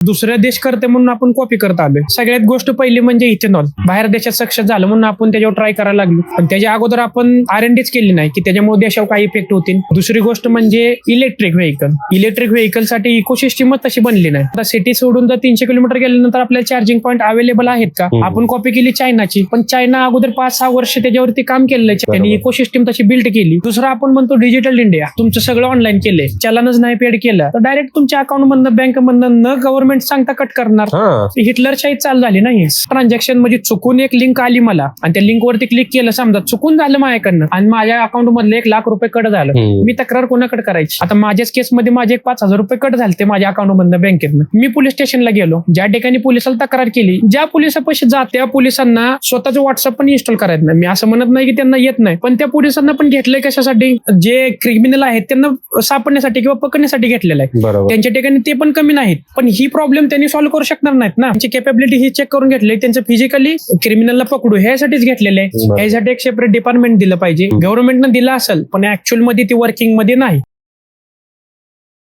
दुसऱ्या देश करते म्हणून आपण कॉपी करत आलोय. सगळ्यात गोष्ट पहिली म्हणजे इथेनॉल बाहेर देशात सक्सेस झालं म्हणून आपण त्याच्यावर ट्राय करायला लागलो, पण त्याच्या अगोदर आपण R&Dच केली नाही की त्याच्यामुळे देशावर काही इफेक्ट होतील. दुसरी गोष्ट म्हणजे इलेक्ट्रिक व्हेकल साठी इकोसिस्टमच तशी बनली नाही. आता सिटी सोडून जर 300 किलोमीटर गेल्यानंतर आपल्याला चार्जिंग पॉईंट अवेलेबल आहेत का? आपण कॉपी केली चायनाची, पण चायना अगोदर 5-6 वर्ष त्याच्यावरती काम केलंय, त्यांनी इकोसिस्टम तशी बिल्ड केली. दुसरं आपण म्हणतो डिजिटल इंडिया, तुमचं सगळं ऑनलाईन केलंय, चलनच नाही पेड केलं तर डायरेक्ट तुमच्या अकाउंट मधनं बँक मधनं न गव्हर्नमेंट सांगता कट करणार. हिटलरशाही चालू झाली नाही. ट्रान्झॅक्शन म्हणजे चुकून एक लिंक आली मला आणि त्या लिंक वरती क्लिक केलं, समजा चुकून झालं माझ्याकडनं आणि माझ्या अकाउंट मधलं 1 लाख रुपये कट झालं, मी तक्रार कोणाकडे करायची? आता माझ्याच केसमध्ये माझे 5,000 रुपये कट झाले माझ्या अकाउंट मधनं बँकेतनं. मी पोलीस स्टेशनला गेलो, ज्या ठिकाणी पोलिसाला तक्रार केली, ज्या पोलिसापाशी जा त्या पोलिसांना स्वतःचं व्हॉट्सअप पण इन्स्टॉल करायचं नाही. मी असं म्हणत नाही की त्यांना येत नाही, पण त्या पोलिसांना पण घेतलंय कशासाठी? जे क्रिमिनल आहेत त्यांना सापडण्यासाठी किंवा पकडण्यासाठी घेतलेलं आहे. त्यांच्या ठिकाणी ते पण कमी नाहीत, पण ही प्रॉब्लेम त्यांनी सॉल्व्ह करू शकणार नाहीत ना. त्यांची कॅपेबिलिटी ही चेक करून घेतली, त्यांचं फिजिकली क्रिमिनलला पकडू ह्यासाठीच घेतलेलं आहे. ह्यासाठी एक सेपरेट डिपार्टमेंट दिलं पाहिजे. गव्हर्नमेंटनं दिलं असेल पण ऍक्च्युअल मध्ये ती वर्किंग मध्ये नाही.